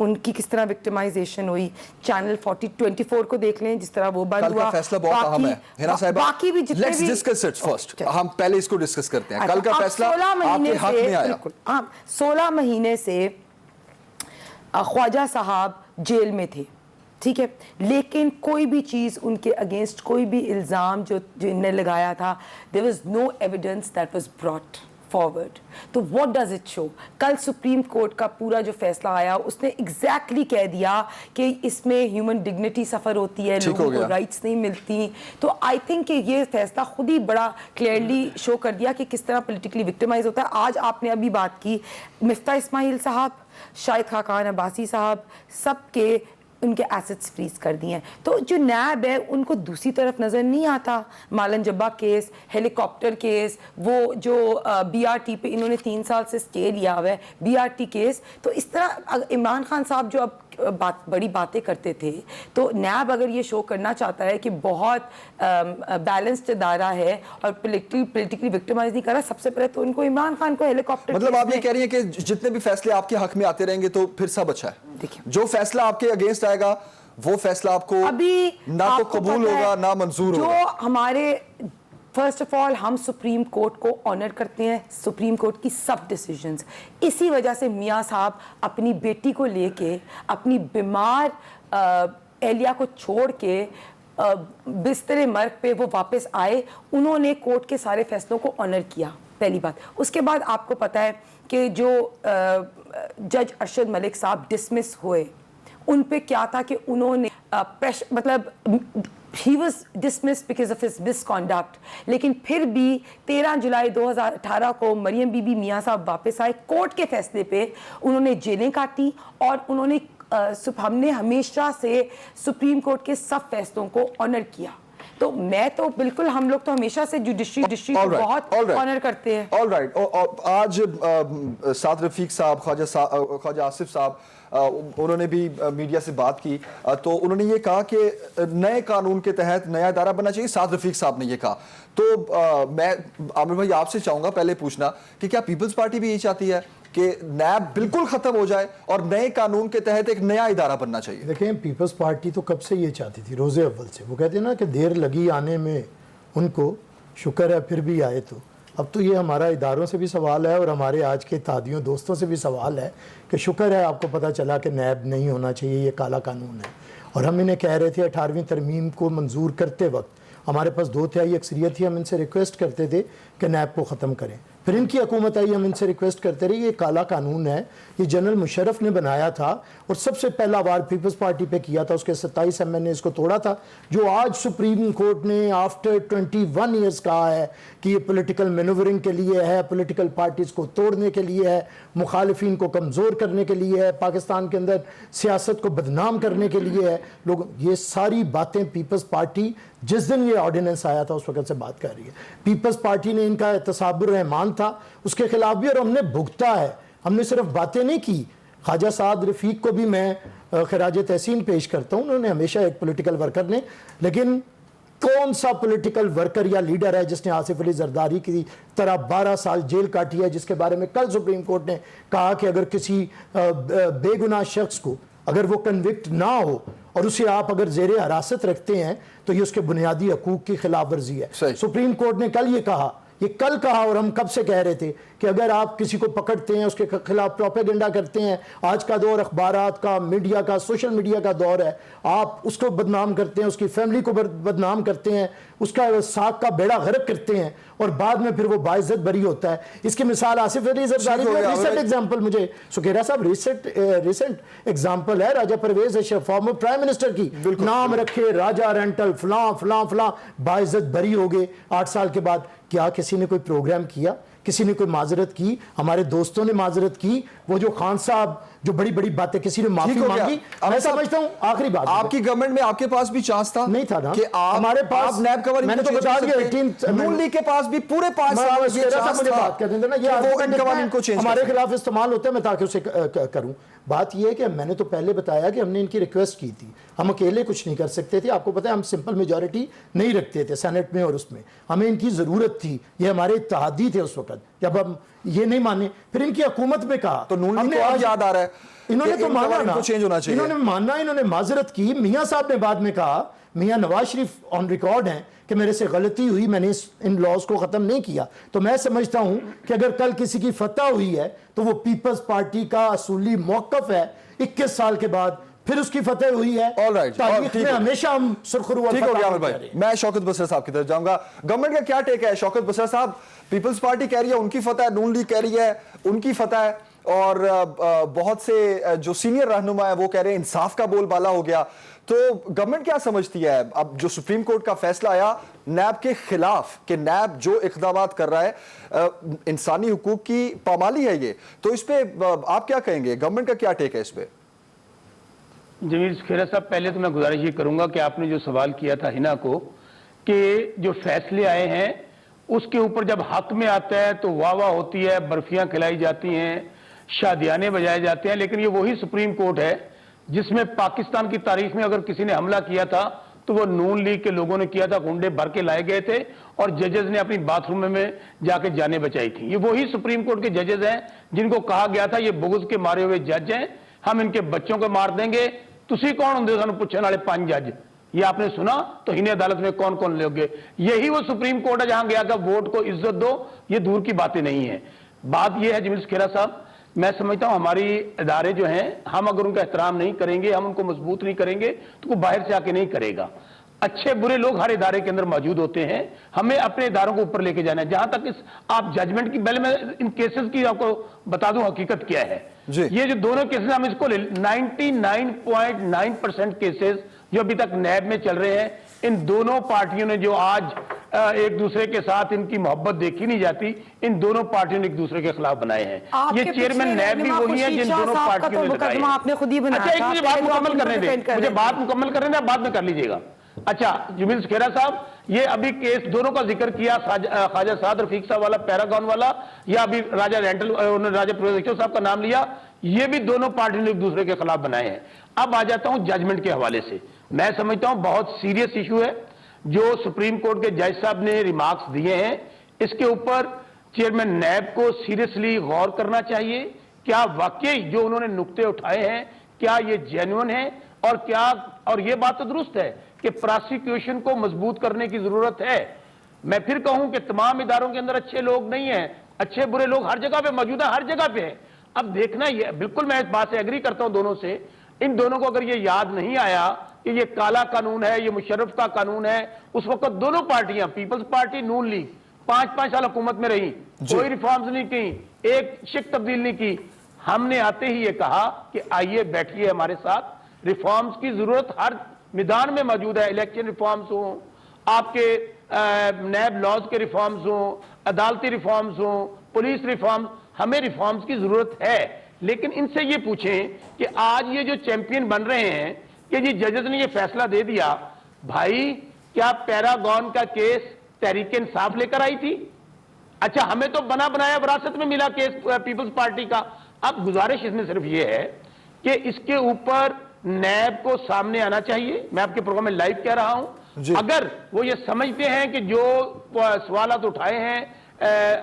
ان کی کس طرح وکٹمائزیشن ہوئی. چینل 24 کو دیکھ لیں جس طرح وہ بند کل ہوا. کا فیصلہ بہت اہم ہے ہینا صاحبہ. باقی بھی جتنے لیٹس بھی ڈسکس اٹ فرسٹ. ہم پہلے اس کو ڈسکس کرتے ہیں. کل کا فیصلہ 16 آپ مہینے کے حق سے میں آیا. بالکل 16 مہینے سے خواجہ صاحب جیل میں تھے, ٹھیک ہے, لیکن کوئی بھی چیز ان کے اگینسٹ, کوئی بھی الزام جو ان نے لگایا تھا, there was no evidence that was brought forward. تو what does it show? کل سپریم کورٹ کا پورا جو فیصلہ آیا اس نے ایگزیکٹلی کہہ دیا کہ اس میں ہیومن ڈگنیٹی سفر ہوتی ہے, لوگوں کو رائٹس نہیں ملتی. تو آئی تھنک کہ یہ فیصلہ خود ہی بڑا کلیئرلی شو کر دیا کہ کس طرح پولیٹیکلی وکٹمائز ہوتا ہے. آج آپ نے ابھی بات کی مفتاح اسماعیل صاحب, شاہد خاقان عباسی صاحب, سب کے ان کے ایسٹس فریز کر دیے ہیں. تو جو نیب ہے ان کو دوسری طرف نظر نہیں آتا. مالن جبا کیس, ہیلی کاپٹر کیس, وہ جو بی آر ٹی پہ انہوں نے 3 سال سے اسٹے لیا ہوا ہے, بی آر ٹی کیس. تو اس طرح عمران خان صاحب جو اب بڑی باتیں کرتے تھے, تو نیب اگر یہ شو کرنا چاہتا ہے کہ بہت بیلنسڈ ادارہ ہے اور پولیٹیکلی وکٹمائز نہیں کر رہا, سب سے پہلے تو ان کو عمران خان کو ہیلی کاپٹر. مطلب آپ یہ کہہ رہی ہیں کہ جتنے بھی فیصلے آپ کے حق میں آتے رہیں گے تو پھر سب اچھا ہے. جو فیصلہ آپ کے اگینسٹ آئے گا وہ فیصلہ آپ کو نہ تو قبول ہوگا نہ منظور ہوگا. جو ہمارے فرسٹ آف آل ہم سپریم کورٹ کو آنر کرتے ہیں, سپریم کورٹ کی سب ڈیسیجنز. اسی وجہ سے میاں صاحب اپنی بیٹی کو لے کے, اپنی بیمار اہلیہ کو چھوڑ کے بستر مرگ پہ وہ واپس آئے. انہوں نے کورٹ کے سارے فیصلوں کو آنر کیا, پہلی بات. اس کے بعد آپ کو پتہ ہے کہ جو جج ارشد ملک صاحب ڈسمس ہوئے, ان پہ کیا تھا کہ انہوں نے مطلب he was dismissed because of his misconduct. لیکن پھر بھی 13 جولائی 2018 کو مریم بی بی میاں صاحب واپس آئے. کورٹ کے فیصلے پہ انہوں نے جیلیں کاٹی اور انہوں نے ہم نے ہمیشہ سے سپریم کورٹ کے سب فیصلوں کو آنر کیا. تو میں تو بالکل, ہم لوگ تو ہمیشہ سے جوڈیشری کو بہت آنر کرتے ہیں. All right. آج سعد رفیق صاحب, خواجہ آصف صاحب, انہوں نے بھی میڈیا سے بات کی, تو انہوں نے یہ کہا کہ نئے قانون کے تحت نیا ادارہ بننا چاہیے. سعد رفیق صاحب نے یہ کہا. تو میں عامر بھائی آپ سے چاہوں گا پہلے پوچھنا کہ کیا پیپلز پارٹی بھی یہی چاہتی ہے کہ نیب بالکل ختم ہو جائے اور نئے قانون کے تحت ایک نیا ادارہ بننا چاہیے؟ دیکھیں, پیپلز پارٹی تو کب سے یہ چاہتی تھی, روز اول سے. وہ کہتے ہیں نا کہ دیر لگی آنے میں ان کو, شکر ہے پھر بھی آئے. تو اب تو یہ ہمارا اداروں سے بھی سوال ہے اور ہمارے آج کے اتحادیوں دوستوں سے بھی سوال ہے کہ شکر ہے آپ کو پتہ چلا کہ نیب نہیں ہونا چاہیے, یہ کالا قانون ہے. اور ہم انہیں کہہ رہے تھے 18ویں ترمیم کو منظور کرتے وقت ہمارے پاس 2/3 اکثریت تھی, ہم ان سے ریکویسٹ کرتے تھے کہ نیب کو ختم کریں. پھر ان کی حکومت آئی, ہم ان سے ریکویسٹ کرتے رہے, یہ کالا قانون ہے, یہ جنرل مشرف نے بنایا تھا اور سب سے پہلا وار پیپلز پارٹی پہ کیا تھا. اس کے 27 ایم این اے اس کو توڑا تھا. جو آج سپریم کورٹ نے آفٹر 21 ایئرس کہا ہے کہ یہ پولیٹیکل مینوورنگ کے لیے ہے, پولیٹیکل پارٹیز کو توڑنے کے لیے ہے, مخالفین کو کمزور کرنے کے لیے ہے, پاکستان کے اندر سیاست کو بدنام کرنے کے لیے ہے. لوگ یہ ساری باتیں پیپلز پارٹی جس دن یہ آرڈیننس آیا تھا اس وقت سے بات کر رہی ہے. پیپلز پارٹی نے ان کا احتساب الرحمان تھا, اس کے خلاف بھی, اور ہم نے بھگتا ہے. ہم نے صرف باتیں نہیں کی. خواجہ سعد رفیق کو بھی میں خراج تحسین پیش کرتا ہوں, انہوں نے ہمیشہ ایک پولیٹیکل ورکر نے, لیکن کون سا پولیٹیکل ورکر یا لیڈر ہے جس نے آصف علی زرداری کی طرح 12 سال جیل کاٹی ہے, جس کے بارے میں کل سپریم کورٹ نے کہا کہ اگر کسی بے گناہ شخص کو اگر وہ کنوکٹ نہ ہو اور اسے آپ اگر زیر حراست رکھتے ہیں تو یہ اس کے بنیادی حقوق کی خلاف ورزی ہے. سپریم کورٹ نے کل یہ کہا, یہ کل کہا, اور ہم کب سے کہہ رہے تھے کہ اگر آپ کسی کو پکڑتے ہیں, اس کے خلاف پروپیگنڈا کرتے ہیں, آج کا دور اخبارات کا, میڈیا کا, سوشل میڈیا کا دور ہے, آپ اس کو بدنام کرتے ہیں, اس کی فیملی کو بدنام کرتے ہیں, اس کا ساکھ کا بیڑا غرق کرتے ہیں اور بعد میں پھر وہ باعزت بری ہوتا ہے. اس کی مثال آصف علی زرداری میں ریسنٹ ایگزامپل, مجھے سکھیرا صاحب ریسنٹ ایگزامپل ہے راجہ پرویز اشرف فارمر پرائم منسٹر کی, نام رکھے راجہ رینٹل فلاں فلاں فلاں, باعزت بری ہو گئے 8 سال کے بعد. کیا کسی نے کوئی پروگرام کیا, کسی نے کوئی معذرت کی؟ ہمارے دوستوں نے معذرت کی. وہ جو خان صاحب جو بڑی بڑی باتیں, کسی نے معافی مانگی. میں سمجھتا ہوں آخری بات, آپ کی گورنمنٹ میں آپ کے پاس بھی چانس تھا نہیں تھا نا کہ ہمارے پاس نیب کور, میں نے تو بتا دیا نون لیگ کے پاس بھی پورے 5 سال مجھے بات کر دیں نا, یہ ہمارے خلاف استعمال ہوتا ہے, میں تاکہ اسے کروں. بات یہ ہے کہ میں نے تو پہلے بتایا کہ ہم نے ان کی ریکویسٹ کی تھی, ہم اکیلے کچھ نہیں کر سکتے تھے. آپ کو پتہ ہے ہم سمپل میجورٹی نہیں رکھتے تھے سینٹ میں اور اس میں, ہمیں ان کی ضرورت تھی, یہ ہمارے اتحادی تھے اس وقت. جب ہم یہ نہیں مانے, پھر ان کی حکومت میں کہا تو نون لیگ کو اب یاد آ رہا ہے انہوں نے کہ تو ان مانا قوانین نا, کو چینج ہونا چاہیے. انہوں نے مانا, انہوں نے معذرت کی. میاں صاحب نے بعد میں کہا, میاں نواز شریف آن ریکارڈ ہیں کہ میرے سے غلطی ہوئی, میں نے ان لاز کو ختم نہیں کیا. تو میں سمجھتا ہوں کہ اگر کل کسی کی فتح ہوئی ہے تو وہ پیپلز پارٹی کا اصولی موقف ہے. 21 سال کے بعد پھر اس کی فتح ہوئی ہے. All right. تاریخ میں ہمیشہ ہم سرخرو ٹھیک ہو گیا عامر بھائی. میں شوکت بصری صاحب کی طرف جاؤں گا. گورنمنٹ کا کیا ٹیک ہے شوکت بصری صاحب؟ پیپلز پارٹی کہہ رہی ہے ان کی فتح ہے, نون لیگ کہہ رہی ہے ان کی فتح ہے, اور بہت سے جو سینئر رہنما ہے وہ کہہ رہے ہیں انصاف کا بول بالا ہو گیا. تو گورنمنٹ کیا سمجھتی ہے اب جو سپریم کورٹ کا فیصلہ آیا نیب کے خلاف کہ نیب جو اقدامات کر رہا ہے انسانی حقوق کی پامالی ہے یہ, تو اس پہ آپ کیا کہیں گے؟ گورنمنٹ کا کیا ٹیک ہے اس پہ؟ جمیل سکھیرا صاحب, پہلے تو میں گزارش یہ کروں گا کہ آپ نے جو سوال کیا تھا ہنا کو کہ جو فیصلے آئے ہیں اس کے اوپر جب حق میں آتا ہے تو واہ واہ ہوتی ہے, برفیاں کھلائی جاتی ہیں, شادیانے بجائے جاتے ہیں. لیکن یہ وہی سپریم کورٹ ہے جس میں پاکستان کی تاریخ میں اگر کسی نے حملہ کیا تھا تو وہ نون لیگ کے لوگوں نے کیا تھا, گنڈے بھر کے لائے گئے تھے اور ججز نے اپنی باتھ روم میں جا کے جانیں بچائی تھی. یہ وہی سپریم کورٹ کے ججز ہیں جن کو کہا گیا تھا یہ بغض کے مارے ہوئے جج ہیں, ہم ان کے بچوں کو مار دیں گے. تسی کون ہوندے سانو پوچھنے والے 5 جج؟ یہ آپ نے سنا تو ہی عدالت میں کون کون لوگ گے؟ یہی وہ سپریم کورٹ ہے جہاں گیا کہ ووٹ کو عزت دو. یہ دور کی باتیں نہیں ہیں. بات یہ ہے جمیل سکھیرا صاحب, میں سمجھتا ہوں ہماری ادارے جو ہیں ہم اگر ان کا احترام نہیں کریں گے, ہم ان کو مضبوط نہیں کریں گے تو کوئی باہر سے آ کے نہیں کرے گا. اچھے برے لوگ ہر ادارے کے اندر موجود ہوتے ہیں, ہمیں اپنے اداروں کو اوپر لے کے جانا ہے. جہاں تک آپ ججمنٹ کی, پہلے میں ان کیسز کی آپ کو بتا دوں حقیقت کیا ہے. یہ جو دونوں کیسز ہم اس کو 99.9% کیسز جو ابھی تک نیب میں چل رہے ہیں, ان دونوں پارٹیوں نے جو آج ایک دوسرے کے ساتھ ان کی محبت دیکھی نہیں جاتی, ان دونوں پارٹیوں نے ایک دوسرے کے خلاف بنائے ہیں. یہ چیئرمین نیب بھی وہی ہیں جن دونوں پارٹیوں نے لگائے ہیں. اچھا ایک مجھے بات مکمل کرنے دیں, مجھے بات مکمل کرنے دیں, بعد میں کر لیجئے گا. اچھا جمیل سکھیرا صاحب, یہ ابھی کیس دونوں کا ذکر کیا, خواجہ سعد رفیق صاحب والا پیراگون والا, یا ابھی راجہ رینٹل, راجہ پروفیسر صاحب کا نام لیا, یہ بھی دونوں پارٹیوں نے ایک دوسرے کے خلاف بنائے ہیں. اب آ جاتا ہوں ججمنٹ کے حوالے سے. میں سمجھتا ہوں بہت سیریس ایشو ہے جو سپریم کورٹ کے جج صاحب نے ریمارکس دیے ہیں. اس کے اوپر چیئرمین نیب کو سیریسلی غور کرنا چاہیے. کیا واقعی جو انہوں نے نقطے اٹھائے ہیں کیا یہ جینوئن ہے, اور کیا, اور یہ بات تو درست ہے کہ پراسیکیوشن کو مضبوط کرنے کی ضرورت ہے. میں پھر کہوں کہ تمام اداروں کے اندر اچھے لوگ نہیں ہیں, اچھے برے لوگ ہر جگہ پہ موجود ہیں, ہر جگہ پہ ہیں. اب دیکھنا یہ بالکل میں اس بات سے ایگری کرتا ہوں دونوں سے. ان دونوں کو اگر یہ یاد نہیں آیا کہ یہ کالا قانون ہے, یہ مشرف کا قانون ہے, اس وقت دونوں پارٹیاں پیپلز پارٹی نون لیگ 5 سال حکومت میں رہی, کوئی ریفارمز نہیں کی, ایک شک تبدیل نہیں کی. ہم نے آتے ہی یہ کہا کہ آئیے بیٹھیے ہمارے ساتھ, ریفارمز کی ضرورت ہر میدان میں موجود ہے. الیکشن ریفارمز ہوں, آپ کے نیب لاز کے ریفارمز ہوں, عدالتی ریفارمز ہوں, پولیس ریفارمز, ہمیں ریفارمز کی ضرورت ہے. لیکن ان سے یہ پوچھیں کہ آج یہ جو چیمپئن بن رہے ہیں کہ جی ججز نے یہ فیصلہ دے دیا, بھائی کیا پیراگون کا کیس تحریک انصاف لے کر آئی تھی؟ اچھا ہمیں تو بنا بنایا وراثت میں ملا کیس پیپلز پارٹی کا. اب گزارش اس میں صرف یہ ہے کہ اس کے اوپر نیب کو سامنے آنا چاہیے. میں آپ کے پروگرام میں لائیو کہہ رہا ہوں, اگر وہ یہ سمجھتے ہیں کہ جو سوالات اٹھائے ہیں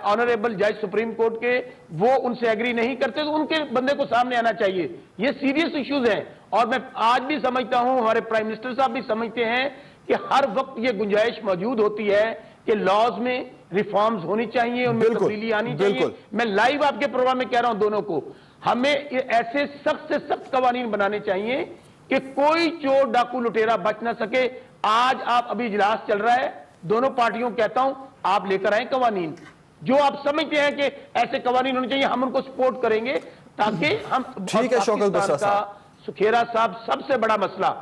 آنریبل جج سپریم کورٹ کے وہ ان سے ایگری نہیں کرتے تو ان کے بندے کو سامنے آنا چاہیے. یہ سیریس ایشوز ہیں, اور میں آج بھی سمجھتا ہوں, ہمارے پرائم منسٹر صاحب بھی سمجھتے ہیں کہ ہر وقت یہ گنجائش موجود ہوتی ہے کہ لاز میں ریفارمز ہونی چاہیے, ان میں تبدیلی آنی چاہیے. میں لائیو آپ کے پروگرام میں کہہ رہا ہوں دونوں کو, ہمیں ایسے سخت سے سخت قوانین بنانے چاہیے کہ کوئی چور ڈاکو لٹیرا بچ نہ سکے. آج آپ ابھی اجلاس چل رہا ہے, دونوں پارٹیوں کہتا ہوں آپ لے کر آئیں قوانین جو آپ سمجھتے ہیں کہ ایسے قوانین ہونے چاہیے, ہم ان کو سپورٹ کریں گے تاکہ ہم. ٹھیک ہے شوکت بصری صاحب. سکھیرا صاحب سب سے بڑا مسئلہ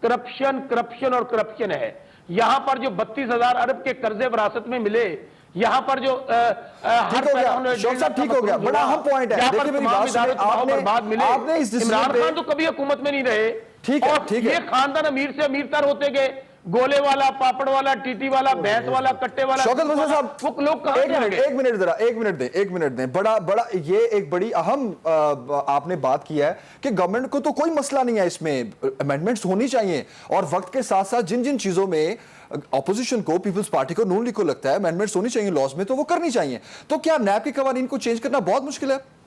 کرپشن اور کرپشن ہے. یہاں پر جو 32,000 ارب کے قرضے وراثت میں ملے, یہاں پر جو ٹھیک ہو گیا, بڑا اہم پوائنٹ ہے. عمران خان تو کبھی حکومت میں نہیں رہے, اور یہ خاندان امیر سے امیر تر ہوتے گئے, گولے والا, پاپڑ والا, ٹیٹی والا, بھینس والا, کٹے والا. شوکت بصری صاحب وہ لوگ کہاں سے آگئے؟ ایک منٹ دیں. بڑا یہ ایک بڑی اہم آپ نے بات کی ہے کہ گورنمنٹ کو تو کوئی مسئلہ نہیں ہے اس میں, امینڈمنٹس ہونی چاہیے, اور وقت کے ساتھ ساتھ جن چیزوں میں اپوزیشن کو, پیپلز پارٹی کو, نون لیگ کو لگتا ہے امینڈمنٹس ہونی چاہیے لاز میں, تو وہ کرنی چاہیے. تو کیا نیب کے قوانین کو چینج کرنا بہت مشکل ہے؟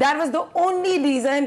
That was the only reason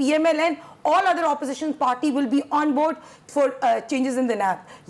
PMLN, all other opposition party will be on board for changes in the NAB।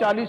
40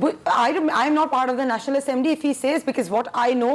I am not part of the National Assembly if he says, because what I know,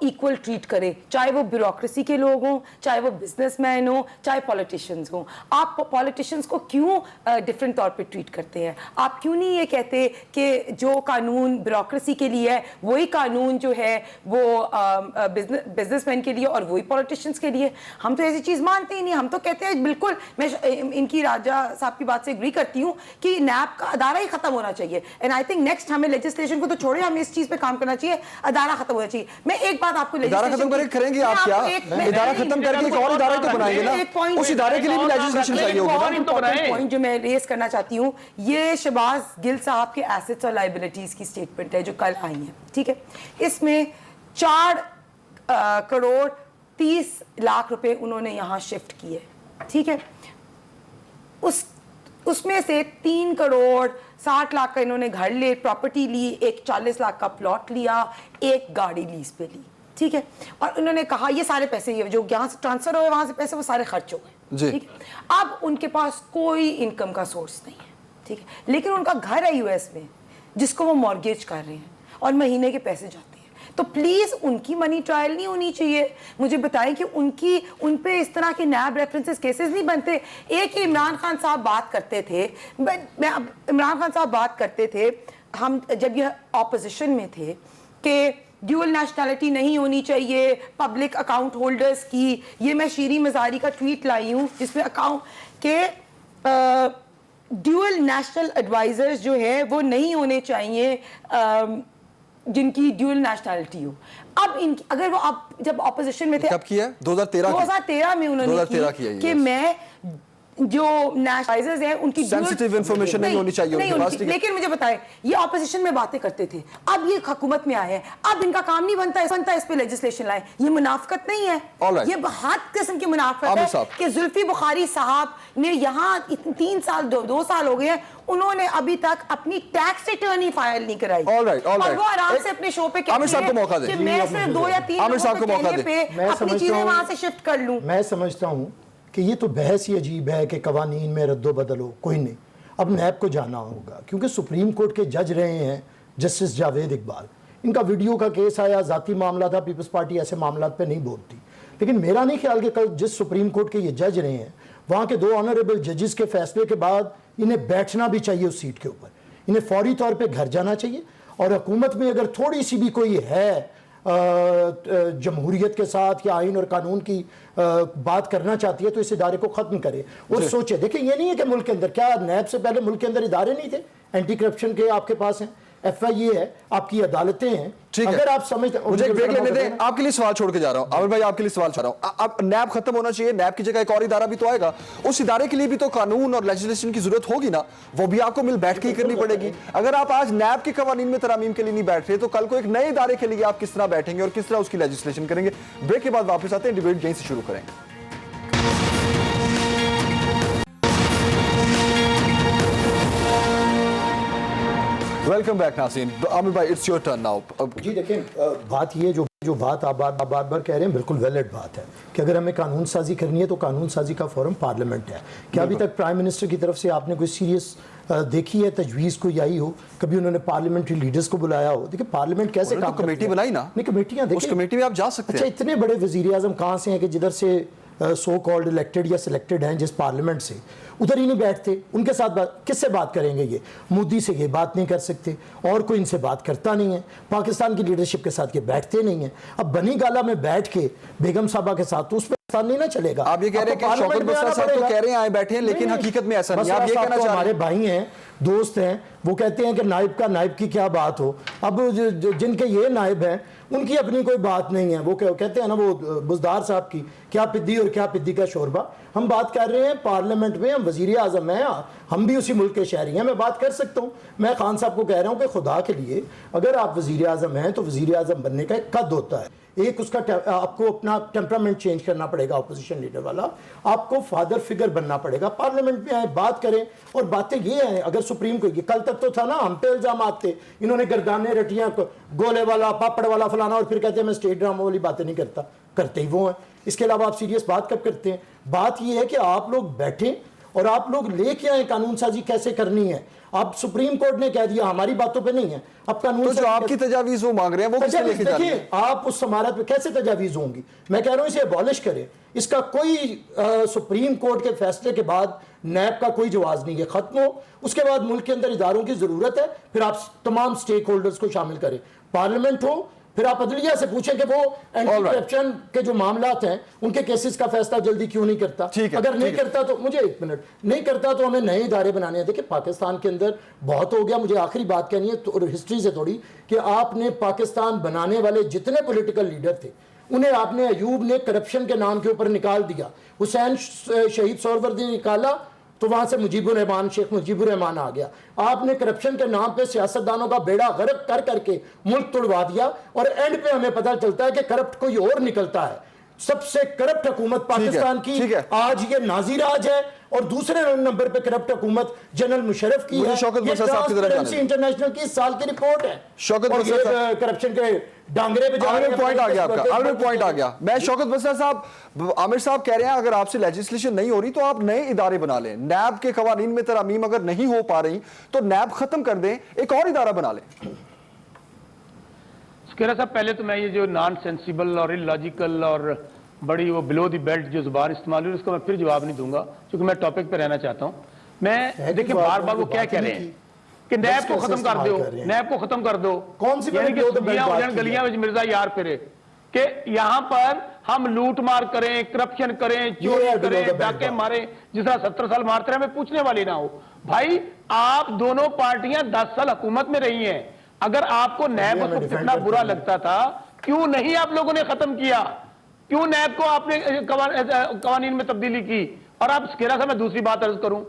equal treat کرے, چاہے وہ bureaucracy کے لوگ ہوں, چاہے وہ business man ہوں, چاہے پولیٹیشنز ہوں. آپ پولیٹیشنز کو کیوں ڈفرینٹ طور پہ ٹریٹ کرتے ہیں؟ آپ کیوں نہیں یہ کہتے کہ جو قانون بیوروکریسی کے لیے ہے وہی قانون جو ہے وہ بزنس مین کے لیے اور وہی پولیٹیشنز کے لیے؟ ہم تو ایسی چیز مانتے ہی نہیں. ہم تو کہتے ہیں بالکل, میں ان کی راجہ صاحب کی بات سے اگری کرتی ہوں کہ نیب کا ادارہ ہی ختم ہونا چاہیے. اینڈ آئی تھنک نیکسٹ ہمیں لیجسلیشن کو تو چھوڑے, ہمیں اس چیز پہ کام کرنا چاہیے, ادارہ ختم ہونا چاہیے. میں ایک بات آپ کو ادارہ ختم کریں گے آپ کیا؟ ادارہ ختم کر کے ایک اور ادارہ تو بنائیں گے نا, اس ادارے کے لیے بھی لیجسلیشن چاہیے ہوگی. پوائنٹ جو میں ریز کرنا چاہتی ہوں, یہ شہباز گل صاحب کے ایسٹس اور لائبلٹیز کی اسٹیٹمنٹ ہے جو کل آئی ہیں, ٹھیک ہے. اس میں 4 کروڑ 30 لاکھ روپے انہوں نے یہاں شفٹ کیے, ٹھیک ہے. اس میں سے 3 کروڑ 60 لاکھ کا انہوں نے گھر لے, پراپرٹی لی, ایک 40 لاکھ کا پلاٹ لیا, ایک گاڑی لیز پہ لی, ٹھیک ہے. اور انہوں نے کہا یہ سارے پیسے جو یہاں سے ٹرانسفر ہوئے وہاں سے پیسے وہ سارے خرچ ہو گئے, ٹھیک ہے. اب ان کے پاس کوئی انکم کا سورس نہیں ہے, ٹھیک ہے, لیکن ان کا گھر ہے US میں جس کو وہ مارگیج کر رہے ہیں اور مہینے کے پیسے جاتے ہیں. تو پلیز ان کی منی ٹرائل نہیں ہونی چاہیے. مجھے بتائیں کہ ان پہ اس طرح کے نیب ریفرنسز کیسز نہیں بنتے. ایک ہی عمران خان صاحب بات کرتے تھے, عمران خان صاحب بات کرتے تھے ہم جب یہ اپوزیشن میں تھے کہ ڈیول نیشنلٹی نہیں ہونی چاہیے پبلک اکاؤنٹ ہولڈرز کی. یہ میں شیریں مزاری کا ٹویٹ لائی ہوں جس میں اکاؤنٹ کہ ڈیول نیشنل ایڈوائزرز جو ہے وہ نہیں ہونے چاہیے جن کی ڈیول نیشنلٹی ہو. اب ان کی اگر وہ جب اپوزیشن میں تھے, کب کیا؟ 2013 میں انہوں نے کی کہ میں جو نیشنلائزرز ہیں ان کی سینسٹیو انفارمیشن نہیں ہونی چاہیے ان کے پاس. لیکن مجھے بتائیں, یہ اپوزیشن میں باتیں کرتے تھے, اب یہ حکومت میں آئے ہیں, اب ان کا کام نہیں بنتا اس پہ لیجسلیشن لائیں. یہ منافقت نہیں ہے, یہ بہت قسم کی منافقت ہے کہ زلفی بخاری صاحب نے یہاں 3 سال 2 سال ہو گئے ہیں, انہوں نے ابھی تک اپنی ٹیکس ریٹرن ہی فائل نہیں کرائی, اور وہ آرام سے اپنے شو پہ کہتے ہیں کہ میں صرف 2 یا 3 لوگوں کے کہنے پہ اپنی چیزیں وہاں سے شفٹ کر لوں. میں سمجھتا ہوں کہ یہ تو بحث ہی عجیب ہے کہ قوانین میں رد و بدل ہو. کوئی نہیں, اب نیب کو جانا ہوگا کیونکہ سپریم کورٹ کے جج رہے ہیں جسٹس جاوید اقبال. ان کا ویڈیو کا کیس آیا, ذاتی معاملہ تھا, پیپلز پارٹی ایسے معاملات پہ نہیں بولتی. لیکن میرا نہیں خیال کہ کل جس سپریم کورٹ کے یہ جج رہے ہیں وہاں کے 2 آنریبل ججز کے فیصلے کے بعد انہیں بیٹھنا بھی چاہیے اس سیٹ کے اوپر, انہیں فوری طور پہ گھر جانا چاہیے. اور حکومت میں اگر تھوڑی سی بھی کوئی ہے جمہوریت کے ساتھ یا آئین اور قانون کی بات کرنا چاہتی ہے تو اس ادارے کو ختم کرے اور سوچے. دیکھیں یہ نہیں ہے کہ ملک کے اندر, کیا نیب سے پہلے ملک کے اندر ادارے نہیں تھے اینٹی کرپشن کے؟ آپ کے پاس ہیں, FIA ہے, آپ کی عدالتیں ہیں. اگر آپ سمجھتے ہیں, مجھے ایک بریک لینے دیں, آپ کے لیے سوال چھوڑ کے جا رہا ہوں. عامر بھائی آپ کے لیے سوال چھوڑ رہا ہوں. اب نیب ختم ہونا چاہیے, نیب کی جگہ ایک اور ادارہ بھی تو آئے گا, اس ادارے کے لیے بھی تو قانون اور لیجسلیشن کی ضرورت ہوگی نا, وہ بھی آپ کو مل بیٹھ کے ہی کرنی پڑے گی. اگر آپ آج نیب کے قوانین میں ترامیم کے لیے نہیں بیٹھ رہے تو کل کو ایک نئے ادارے کے لیے آپ کس طرح بیٹھیں گے اور کس طرح اس کی لیجسلیشن کریں گے؟ بریک کے بعد واپس آتے ہیں, ڈیبیٹ یہیں سے شروع کریں گے. ویلکم بیک ناظرین. عامر بھائی اٹس یور ٹرن ناؤ. جی دیکھیں, بات یہ جو بات آپ بار بار کہہ رہے ہیں بالکل ویلڈ بات ہے کہ اگر ہمیں قانون سازی کرنی ہے تو قانون سازی کا فورم پارلیمنٹ ہے. کیا ابھی تک پرائم منسٹر کی طرف سے آپ نے کوئی سیریس دیکھی ہے تجویز کوئی آئی ہو, کبھی انہوں نے پارلیمنٹری لیڈرز کو بلایا ہو؟ دیکھیں پارلیمنٹ کیسے کام کرتی ہے, کمیٹی بنائی نا, نہیں کمیٹیاں دیکھیں, اس کمیٹی میں آپ جا سکتے ہیں. اچھا اتنے بڑے وزیر اعظم کہاں سے ہیں کہ جدھر سے سو کالڈ الیکٹڈ یا سلیکٹڈ ہیں جس پارلیمنٹ سے, ادھر ہی نہیں بیٹھتے. ان کے ساتھ کس سے بات کریں گے؟ یہ مودی سے یہ بات نہیں کر سکتے, اور کوئی ان سے بات کرتا نہیں ہے. پاکستان کی لیڈرشپ کے ساتھ یہ بیٹھتے نہیں ہیں. اب بنی گالا میں بیٹھ کے بیگم صاحبہ کے ساتھ تو اس پہ نہیں نہ چلے گا. آپ یہ کہہ رہے ہیں کہ شوکت بسرا صاحب تو کہہ رہے ہیں آئے بیٹھے ہیں, لیکن حقیقت میں ایسا نہیں. آپ یہ کہنا چاہ رہے ہیں ہمارے بھائی ہیں, دوست ہیں, وہ کہتے ہیں کہ نائب کی کیا بات ہو. اب جن کے یہ نائب ہیں ان کی اپنی کوئی بات نہیں ہے. وہ کہتے ہیں نا وہ بزدار صاحب کی کیا پدی اور کیا پدی کا شوربہ. ہم بات کر رہے ہیں پارلیمنٹ میں, ہم وزیر اعظم ہیں, ہم بھی اسی ملک کے شہری ہیں, میں بات کر سکتا ہوں. میں خان صاحب کو کہہ رہا ہوں کہ خدا کے لیے اگر آپ وزیر اعظم ہیں تو وزیر اعظم بننے کا ایک قد ہوتا ہے, ایک اس کا آپ کو اپنا ٹیمپرامنٹ چینج کرنا پڑے گا, اپوزیشن لیڈر والا. آپ کو فادر فگر بننا پڑے گا, پارلیمنٹ میں آئیں بات کریں. اور باتیں یہ ہیں, اگر سپریم کو یہ کل تک تو تھا نا ہم پہ الزامات تھے, انہوں نے گردانے رٹیاں, گولے والا پاپڑ والا فلانا, اور پھر کہتے ہیں میں اسٹیٹ ڈرامہ والی باتیں نہیں کرتا. کرتے ہی وہ ہیں. اس کے علاوہ آپ سیریس بات کب کرتے ہیں؟ بات یہ ہے کہ آپ لوگ بیٹھیں اور آپ لوگ لے کے آئے قانون سازی کیسے کرنی ہے. اب سپریم کورٹ نے کہہ دیا ہماری باتوں پہ نہیں ہے, اب قانون تو جو آپ کی تجاویز وہ مانگ رہے ہیں وہ کس نے لے کے جا رہی ہے؟ آپ اس سمارت پہ کیسے تجاویز ہوں گی؟ میں کہہ رہا ہوں اسے ابالش کریں. اس کا کوئی سپریم کورٹ کے فیصلے کے بعد نیب کا کوئی جواز نہیں ہے, ختم ہو. اس کے بعد ملک کے اندر اداروں کی ضرورت ہے, پھر آپ تمام سٹیک ہولڈرز کو شامل کریں, پارلیمنٹ ہو, پھر آپ عدلیہ سے پوچھیں کہ وہ اینٹی کرپشن کے جو معاملات ہیں ان کے کیسز کا فیصلہ جلدی کیوں نہیں کرتا. اگر نہیں کرتا تو مجھے ایک منٹ نہیں کرتا تو ہمیں نئے ادارے بنانے ہیں. دیکھیں پاکستان کے اندر بہت ہو گیا. مجھے آخری بات کہنی ہے ہسٹری سے تھوڑی, کہ آپ نے پاکستان بنانے والے جتنے پولیٹیکل لیڈر تھے انہیں آپ نے, ایوب نے کرپشن کے نام کے اوپر نکال دیا, حسین شہید سہروردی نے نکالا تو وہاں سے مجیب الرحمان, شیخ مجیب الرحمان آ گیا. آپ نے کرپشن کے نام پہ سیاستدانوں کا بیڑا غرق کر کے ملک توڑوا دیا, اور اینڈ پہ ہمیں پتہ چلتا ہے کہ کرپٹ کوئی اور نکلتا ہے. سب سے کرپٹ حکومت پاکستان کی آج یہ نازی راج ہے, اور دوسرے نمبر پہ کرپٹ حکومت جنرل مشرف کی ہے. یہ ٹرانسپیرنسی انٹرنیشنل کی اس سال کی رپورٹ ہے. اور یہ کرپشن کے ڈانگرے پہ جا رہے ہیں. پوائنٹ آ گیا آپ کا, عامر پوائنٹ آ گیا. میں شوکت بسر صاحب, عامر صاحب کہہ رہے ہیں اگر آپ سے لیجسلیشن نہیں ہو رہی تو آپ نئے ادارے بنا لیں. نیب کے قوانین میں ترامیم اگر نہیں ہو پا رہی تو نیب ختم کر دیں, ایک اور ادارہ بنا لیں. سکیرا صاحب, پہلے تو میں یہ جو نان سینسیبل اور اللاجیکل اور بڑی وہ بلو دی بیلٹ جو زبان استعمال ہوئی اس کو میں پھر جواب نہیں دوں گا, کیونکہ میں ٹاپک پہ رہنا چاہتا ہوں. میں دیکھیں بار بار وہ کیا کہہ رہے ہیں کہ نیب کو ختم کر دو, نیب کو ختم کر دو. کون سی گلیاں میں مرزا یار پھرے کہ یہاں پر ہم لوٹ مار کریں, کرپشن کریں, چوری کریں, ڈاکے ماریں, جس طرح 70 سال مارتے رہے, ہمیں پوچھنے والی نہ ہو. بھائی آپ دونوں پارٹیاں 10 سال حکومت میں رہی ہیں. اگر آپ کو نیب کو کتنا برا لگتا تھا کیوں نہیں آپ لوگوں نے ختم کیا؟ کیوں نیب کو آپ نے قوانین میں تبدیلی کی؟ اور آپ سکیرا صاحب میں دوسری بات عرض کروں,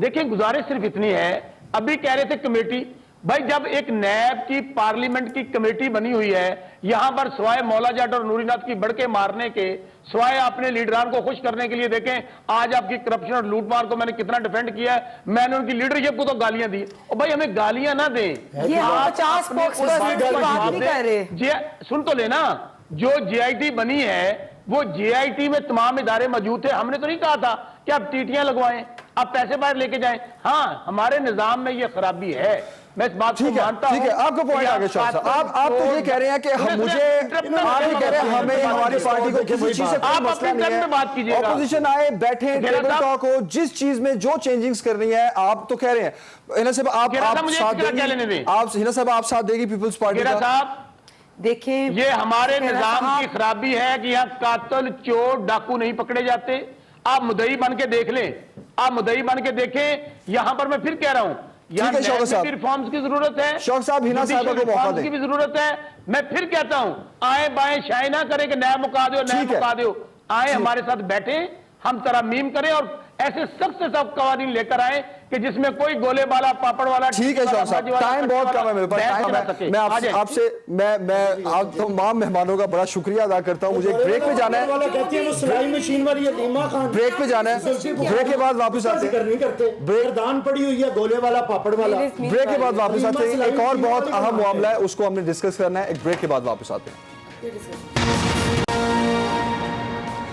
دیکھیں گزارش صرف اتنی ہے, ابھی کہہ رہے تھے کمیٹی, بھائی جب ایک نیب کی پارلیمنٹ کی کمیٹی بنی ہوئی ہے, یہاں پر سوائے مولا جٹ اور نوری ناتھ کی بڑکے مارنے کے, سوائے اپنے لیڈران کو خوش کرنے کے لیے, دیکھیں آج آپ کی کرپشن اور لوٹ مار کو میں نے کتنا ڈیفینڈ کیا ہے. میں نے ان کی لیڈرشپ کو تو گالیاں دی, اور بھائی ہمیں گالیاں نہ دیں. جی سن تو لینا, جو جے آئی ٹی بنی ہے وہ جے آئی ٹی میں تمام ادارے موجود تھے. ہم نے تو نہیں کہا تھا کہ آپ ٹیٹیاں لگوائیں, آپ پیسے باہر لے کے جائیں. ہاں ہمارے نظام میں یہ خرابی ہے, میں اس بات کو مانتا ہوں. ٹھیک ہے, آپ کا پوائنٹ آگے شاہ صاحب, آپ تو یہ کہہ رہے ہیں کہ مجھے, آپ یہ کہہ رہے ہیں ہمیں ہماری پارٹی کو کسی چیز سے کوئی مسئلہ نہیں ہے, اپوزیشن آئے بیٹھے ٹیبل ٹاک ہو, جس چیز میں جو چینجنگز کرنی ہے. آپ تو کہہ رہے ہیں ہنا صاحب آپ ساتھ دیں گی, آپ ہنا صاحب آپ ساتھ دے گی پیپلز پارٹی کا. دیکھیں یہ ہمارے نظام کی خرابی ہے کہ یہاں قاتل, چور, ڈاکو نہیں پکڑے جاتے. آپ مدعی بن کے دیکھ لیں, آپ مدعی بن کے دیکھیں. یہاں پر میں پھر کہہ رہا ہوں یہاں ریفارمز کی ضرورت ہے, شوق صاحب ہنا صاحب کو موقع دیں, کی بھی ضرورت ہے. میں پھر کہتا ہوں آئیں بائیں شائع نہ کریں کہ نیب مکا دو, نیب مکا دو. آئیں ہمارے ساتھ بیٹھیں, ہم ترامیم کریں اور ایسے سخت سے سخت قوانین لے کر آئیں کہ جس میں کوئی گولے والا, پاپڑ والا. ٹھیک ہے شوق صاحب, ٹائم بہت کم ہے میرے پاس. میں آپ سے میں آپ تمام مہمانوں کا بڑا شکریہ ادا کرتا ہوں. مجھے بریک پہ جانا ہے, بریک پہ جانا ہے, بریک کے بعد واپس آتے ہیں. بردان پڑی ہوئی ہے گولے والا, پاپڑ والا. بریک کے بعد واپس آتے ہیں. ایک اور بہت اہم معاملہ ہے, اس کو ہم نے ڈسکس کرنا ہے. ایک بریک کے بعد واپس آتے ہیں.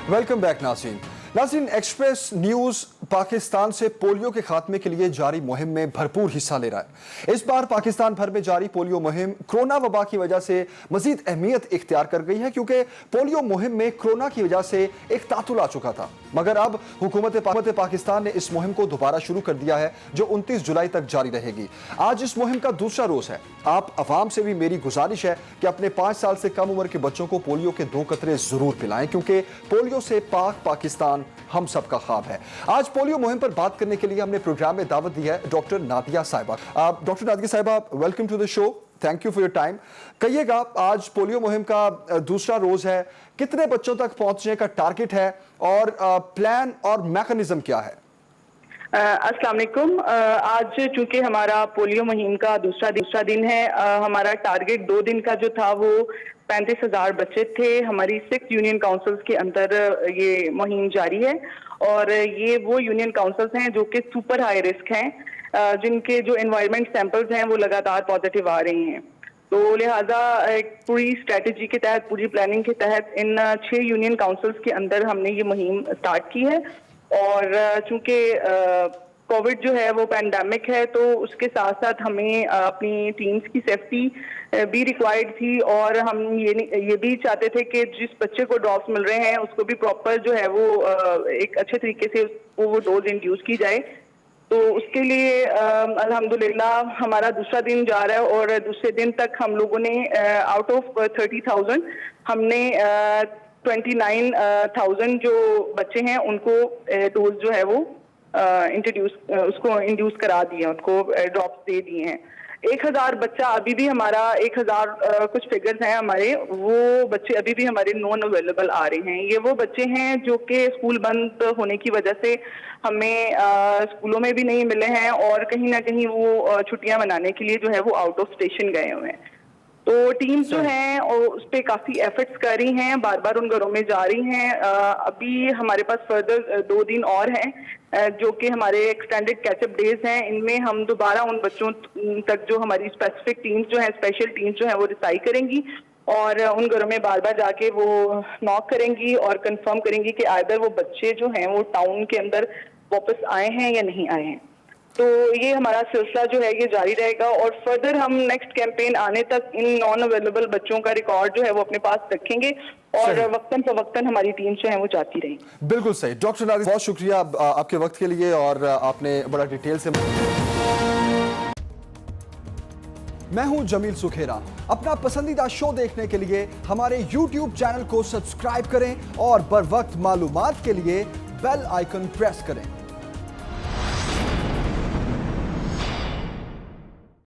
ویلکم بیک ناظرین. ایکسپریس نیوز پاکستان سے پولیو کے خاتمے کے لیے جاری مہم میں بھرپور حصہ لے رہا ہے. اس بار پاکستان بھر میں جاری پولیو مہم کرونا وبا کی وجہ سے مزید اہمیت اختیار کر گئی ہے, کیونکہ پولیو مہم میں کرونا کی وجہ سے ایک تعطل آ چکا تھا. مگر اب حکومت پاکستان نے اس مہم کو دوبارہ شروع کر دیا ہے, جو 29 جولائی تک جاری رہے گی. آج اس مہم کا دوسرا روز ہے. آپ عوام سے بھی میری گزارش ہے کہ اپنے 5 سال سے کم عمر کے بچوں کو پولیو کے 2 قطرے ضرور پلائیں, کیونکہ پولیو سے پاک پاکستان ہم سب کا خواب ہے. آج پولیو مہم پر بات کرنے کے لیے ہم نے پروگرام میں دعوت دی ہے ڈاکٹر نادیہ صاحبہ. ڈاکٹر نادیہ صاحبہ, welcome to the show. Thank you for your time. کہیے گا, آج پولیو مہم کا دوسرا روز ہے, کتنے بچوں تک پہنچنے کا ٹارگٹ ہے اور پلان اور میکانزم کیا ہے؟ السلام علیکم. آج چونکہ ہمارا پولیو مہم کا دوسرا دن ہے, ہمارا ٹارگٹ 2 دن کا جو تھا وہ 35,000 بچے تھے. ہماری 6 یونین کاؤنسلز کے اندر یہ مہم جاری ہے, اور یہ وہ یونین کاؤنسلز ہیں جو کہ سپر ہائی رسک ہیں, جن کے جو انوائرمنٹ سیمپلز ہیں وہ لگاتار پازیٹیو آ رہی ہیں. تو لہٰذا ایک پوری اسٹریٹجی کے تحت, پوری پلاننگ کے تحت ان 6 یونین کاؤنسلز کے اندر ہم نے یہ مہم سٹارٹ کی ہے. اور چونکہ کووڈ جو ہے وہ پینڈیمک ہے تو اس کے ساتھ ساتھ ہمیں اپنی ٹیمز کی سیفٹی بھی ریکوائرڈ تھی، اور ہم یہ بھی چاہتے تھے کہ جس بچے کو ڈراپس مل رہے ہیں اس کو بھی پراپر جو ہے وہ ایک اچھے طریقے سے وہ ڈوز انڈیوس کی جائے. تو اس کے لیے الحمدللہ ہمارا دوسرا دن جا رہا ہے، اور دوسرے دن تک ہم لوگوں نے آؤٹ آف 30,000 ہم نے 29,000 جو بچے ہیں ان کو ڈوز جو ہے وہ انڈیوس کرا دیے، ان کو ڈراپس دے دیے ہیں. 1,000 بچہ ابھی بھی ہمارا 1,000 کچھ فگرز ہیں ہمارے، وہ بچے ابھی بھی ہمارے نان اویلیبل آ رہے ہیں. یہ وہ بچے ہیں جو کہ اسکول بند ہونے کی وجہ سے ہمیں اسکولوں میں بھی نہیں ملے ہیں، اور کہیں نہ کہیں وہ چھٹیاں منانے کے لیے جو ہے وہ آؤٹ آف اسٹیشن گئے ہوئے ہیں. تو ٹیمز جو ہیں اس پہ کافی ایفرٹس کر رہی ہیں، بار بار ان گھروں میں جا رہی ہیں. ابھی ہمارے پاس فردر 2 دن اور ہیں جو کہ ہمارے ایکسٹینڈڈ کیچ اپ ڈیز ہیں. ان میں ہم دوبارہ ان بچوں تک جو ہماری اسپیسیفک ٹیمز جو ہیں، اسپیشل ٹیمز جو ہیں وہ رسائی کریں گی، اور ان گھروں میں بار بار جا کے وہ ناک کریں گی اور کنفرم کریں گی کہ آئدر وہ بچے جو ہیں وہ ٹاؤن کے اندر واپس آئے ہیں یا نہیں آئے ہیں. تو یہ ہمارا سلسلہ جو ہے یہ جاری رہے گا، اور فردر ہم نیکسٹ کیمپین آنے تک ان نان اویلیبل بچوں کا ریکارڈ جو ہے وہ اپنے پاس رکھیں گے، اور وقتاً فوقتاً ہماری ٹیم جو ہے وہ جاتی رہیں. بالکل صحیح. ڈاکٹر نازنین بہت شکریہ آپ کے وقت کے لیے، اور آپ نے بڑا ڈیٹیل سے. میں ہوں جمیل سکھیرا. اپنا پسندیدہ شو دیکھنے کے لیے ہمارے YouTube چینل کو سبسکرائب کریں، اور بر وقت معلومات کے لیے بیل آئیکن پریس کریں.